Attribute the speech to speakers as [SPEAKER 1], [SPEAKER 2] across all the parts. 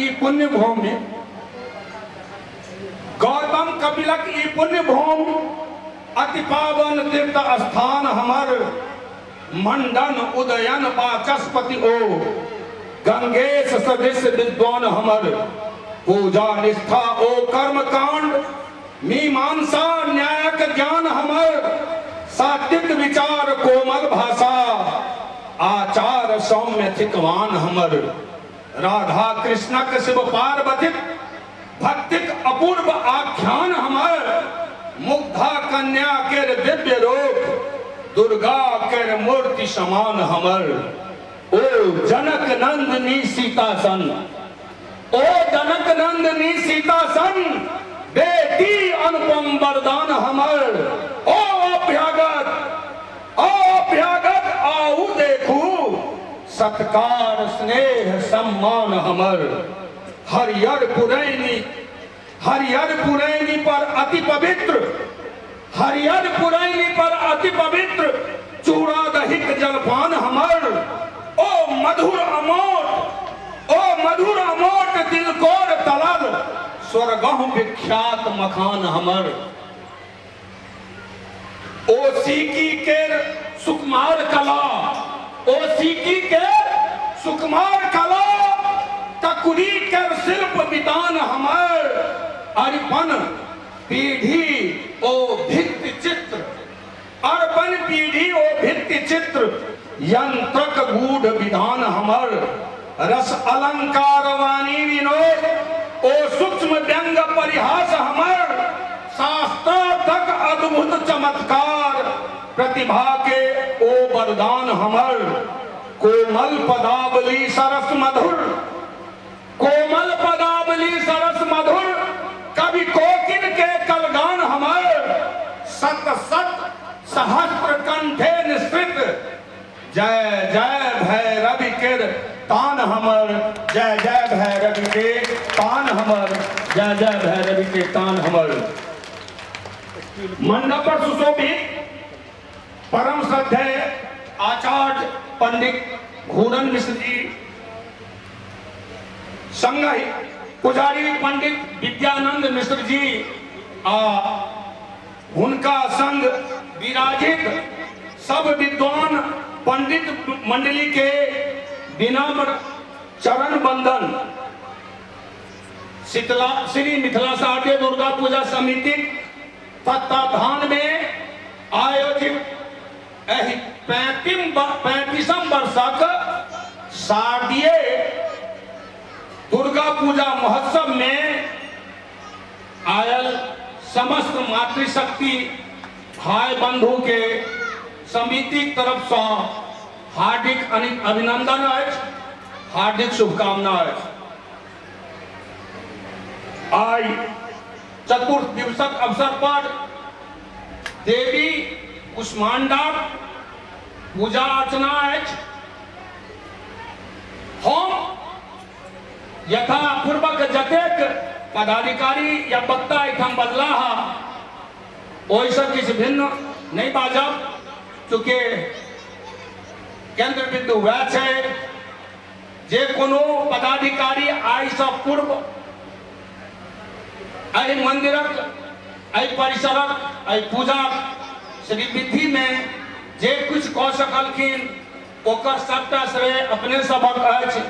[SPEAKER 1] ई पुण्य भूमि, गौतम कपिलक ई पुण्य भूमि, अति पावन तीर्थ स्थान हमर, मंडन उदयन वाचस्पति ओ, गंगेश सदृश विद्वान हमर, पूजा निष्ठा ओ कर्म कांड, मीमांसा न्यायक ज्ञान हमर, सात्विक विचार कोमल भाषा, आचार सौम्य चितवान हमर, राधा कृष्णक शिव पार्वतीक भक्तिक अपूर्व आख्यान हमर, मुग्धा कन्या केर दिव्य रूप, दुर्गा केर मूर्ति समान हमर, ओ जनक नंदनी सीता सन, ओ जनक नंदनी सीता सन, बेटी अनुपम वरदान हमर, ओ अभ्यागत आऊ देखू, सत्कार स्नेह सम्मान हमर, हरियर पुरैनी पर अति पवित्र, हरियर पुरैनी पर अति पवित्र, चूड़ा दहिक जलपान हमर, ओ मधुर अमोट तिलकोर तलल, स्वर्गहु विख्यात मखान हमर, ओ सीकी केर सुकुमार कला, ओ सीकी केर सुकुमार कला, तकुरी केर शिल्प वितान हमर, अर्पण पीढ़ी ओ भित्ति चित्र, अर्पण पीढ़ी ओ भित्ति चित्र, यंत्रक गूढ़ विधान हमर, रस अलंकार वाणी विनोद ओ सूक्ष्म व्यंग परिहास हमर, शास्त्रार्थक अद्भुत चमत्कार, प्रतिभा के ओ वरदान हमर, कोमल पदावली सरस मधुर, कोमल पदावली सरस मधुर, कवि कोकिल के कलगान हमर, सत सत सहस्त्र कंठे निश्रित, जय जय भैरवि के तान हमर, जय जय भैरवि के तान हमर, जय जय भैरवि के तान हमर। मंडप पर सुशोभित परम श्रद्धेय आचार्य पंडित घूरन मिश्र जी, संग पुजारी पंडित विद्यानंद मिश्र जी आ उनका संग विराजित सब विद्वान पंडित मंडली के विनम्र चरण बंदन, श्री मिथिला शारदीय दुर्गा पूजा समिति तत्वाधान में आयोजित 35वीं वर्षक शारदीय दुर्गा पूजा महोत्सव में आयल समस्त मातृशक्ति भाई बंधु के समिति तरफ से हार्दिक अभिनंदन है, हार्दिक शुभकामना है। आज चतुर्थ दिवसक अवसर पर देवी कुष्मांडा पूजा अर्चना है। हम यथा पूर्वक जतेक पदाधिकारी या वक्ता एठाम बदला ओहिसँ किछु भिन्न नहीं बाजब, चूँकि केंद्र बिंदु वह है जे कोनो पदाधिकारी आइ से पूर्व एहि मंदिरक, एहि परिसरक, एहि पूजा श्री विधि में जे कुछ कह सकलखिन ओकर सबटा श्रेय अपने सबक अछि।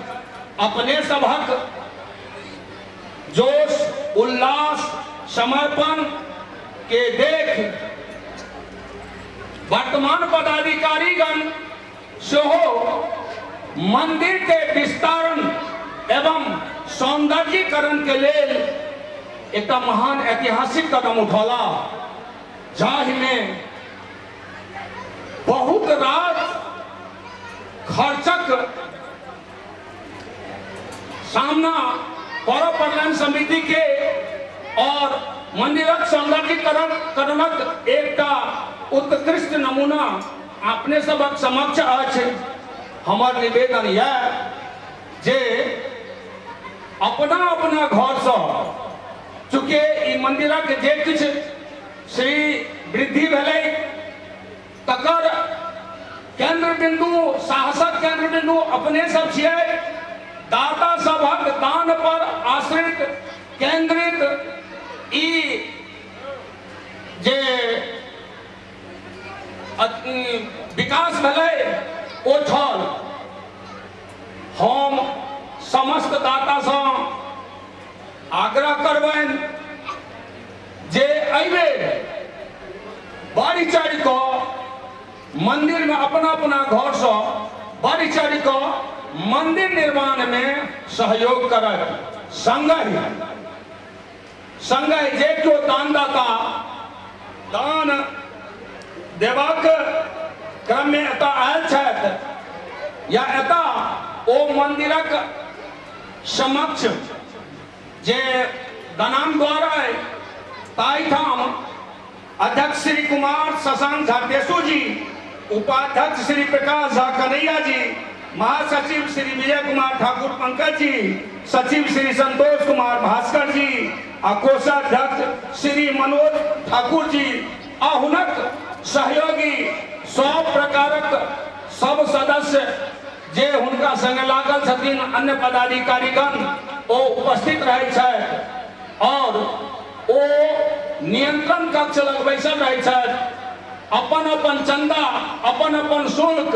[SPEAKER 1] अपने सबक जोश उल्लास समर्पण के देख वर्तमान पदाधिकारीगण सेहो मंदिर के विस्तारण एवं सौंदर्यीकरण के लेल एक महान ऐतिहासिक कदम उठौला, जाहि में बहुत रास खर्चक सामना करऽ पड़लनि समिति के, और मंदिरक सौंदर्यीकरणक एकटा उत्कृष्ट नमूना अपने सबक समक्ष अछि। हमर निवेदन यह जे अपना अपना घर से, चूँकि ई मंदिरक जे किछु श्री वृद्धि भेलै तकर केंद्र बिंदु, साहसक केंद्र बिंदु अपने सब छियै। दाता सबक दान पर दाता से आग्रह करबनि जे अइबेर बाड़ी चढ़ि कऽ मंदिर में अपना अपना घर से बाड़ी चढ़ि कऽ मंदिर निर्माण में सहयोग करत। संगहि जे केओ दानदाता दान देबाक क्रम में एतऽ आयल छथि या एतऽ ओ मंदिरक समक्ष जे दानाम द्वार अइ ताहिठाम अध्यक्ष श्री कुमार शशांक झा टेसू जी, उपाध्यक्ष श्री प्रकाश झा कन्हैया जी, महासचिव श्री विजय कुमार ठाकुर पंकज जी, सचिव श्री संतोष कुमार भास्कर जी आ कोषाध्यक्ष श्री मनोज ठाकुर जी आ हुनक सहयोगी सब प्रकारक सब सदस्य जे हुनका संगे लागल छथिन, अन्य पदाधिकारीगण ओ उपस्थित रहै छथि और ओ नियंत्रण कक्ष लग बैसल रहै छथि। अपन अपन चंदा अपन अपन शुल्क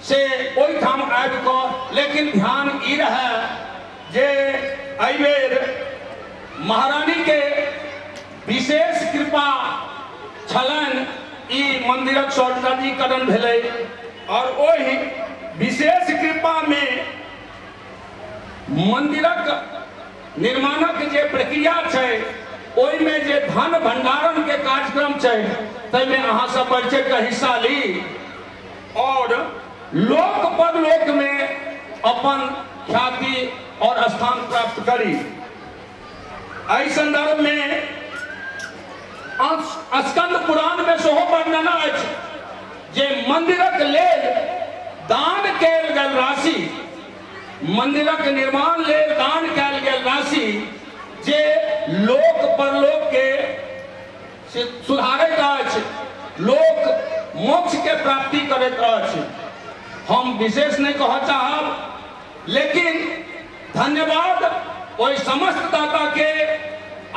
[SPEAKER 1] से ओहिठाम आबि कऽ, लेकिन ध्यान ई रहे जे एहिबेर महारानी के विशेष कृपा छलनि, ई मंदिरक सौंदर्यीकरण भेलै और ओहि विशेष कृपा में मंदिरक निर्माणक जे प्रक्रिया छै ओहि में जे धन भंडारण के कार्यक्रम छै ताहिमे अहाँ सब बढ़ चढ़ि कऽ हिस्सा ली और लोक परलोक में अपन ख्याति और स्थान प्राप्त करी। एहि संदर्भ में स्कंद पुराण में सेहो वर्णन अछि जे मंदिरक लेल दान कयल गेल राशि, मंदिरक निर्माण लेल दान कयल गेल राशि जे लोक परलोक के सुधारैत अछि, लोक मोक्ष के प्राप्ति करैत अछि। हम विशेष नहीं कह चाहब, लेकिन धन्यवाद ओहि समस्त दाता के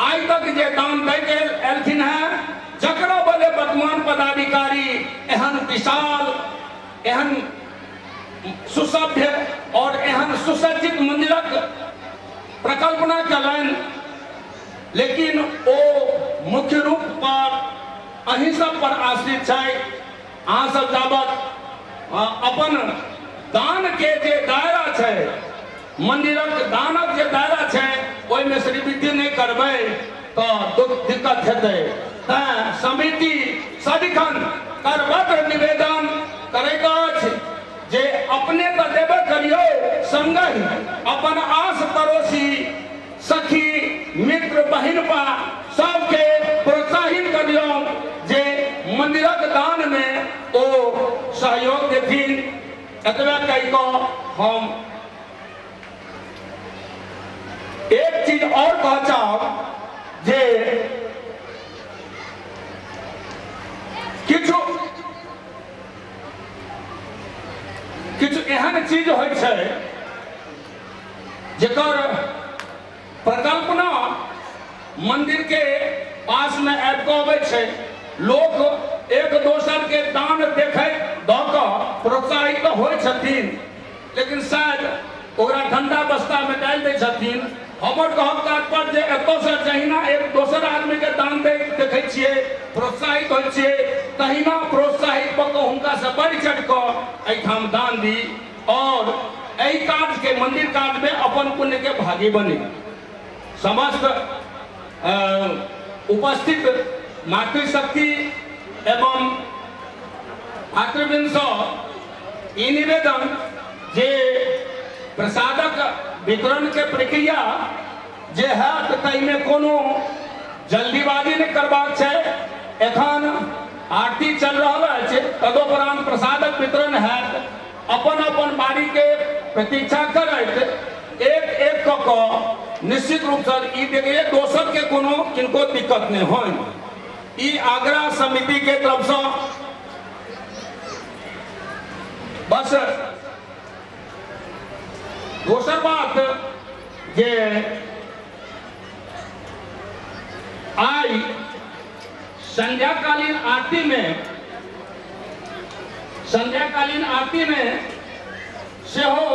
[SPEAKER 1] आज तक जे दान दै के एलखिन हैं, जकरा बदे वर्तमान पदाधिकारी एहन विशाल एहन सुसभ्य और एहन सुसज्जित मंदिरक प्रकल्पना कलन, लेकिन ओ मुख्य रूप पर अहीं सब पर आश्रित है। अहाँ सब जाबत अपन दान के जे दायरा है, मंदिरक दानक जे दायरा है, ओहि में श्रीवृद्धि नहीं करबै तो दिक्कत हेतै। तैं समिति सदिखन करबद्ध निवेदन करैत अछि जे अपने तो देबे करियो, संगहि अपन आस पड़ोसी सखी मित्र बहिन पा सबके प्रोत्साहित करियो जे मंदिरक दान में ओ सहयोग देथिन। एतबे कहि कऽ हम एक चीज और कह चाहब जे किछु एहन चीज होइ छै जेकर प्रकल्पना मंदिर के पास में आबि कऽ अबै छै, लोग एक दोसर के दान देखे दऽ कऽ प्रोत्साहित होइ छथिन, लेकिन शायद ओकरा धंधा बस्ता में डालि दै छथिन। हमर कहब तात्पर्य जे एतऽ से जहिना एक दोसर आदमी के दान देखै छियै प्रोत्साहित होइ छियै, तहिना प्रोत्साहित कऽ कऽ हुनका से बढ़ि चढ़ि कऽ एहिठाम दान दी और एहि काज के मंदिर काज में अपन पुण्य के भागी बनी। समस्त उपस्थित मातृशक्ति एवं भातृवृंद से ई निवेदन जे प्रसादक वितरण के प्रक्रिया जे है ताहि में कोनो जल्दीबाजी नहीं करबाक छै। एखन आरती चल रहा है, तदोपरांत प्रसादक वितरण है। अपन अपन बारी के प्रतीक्षा करैत एक एक कऽ निश्चित रूप से ई देखिए दोसर के कोनो किनको दिक्कत नहीं हो। ई आग्रह समिति के तरफ से बस। दोसर बात जे आई संध्याकालीन आरती में सेहो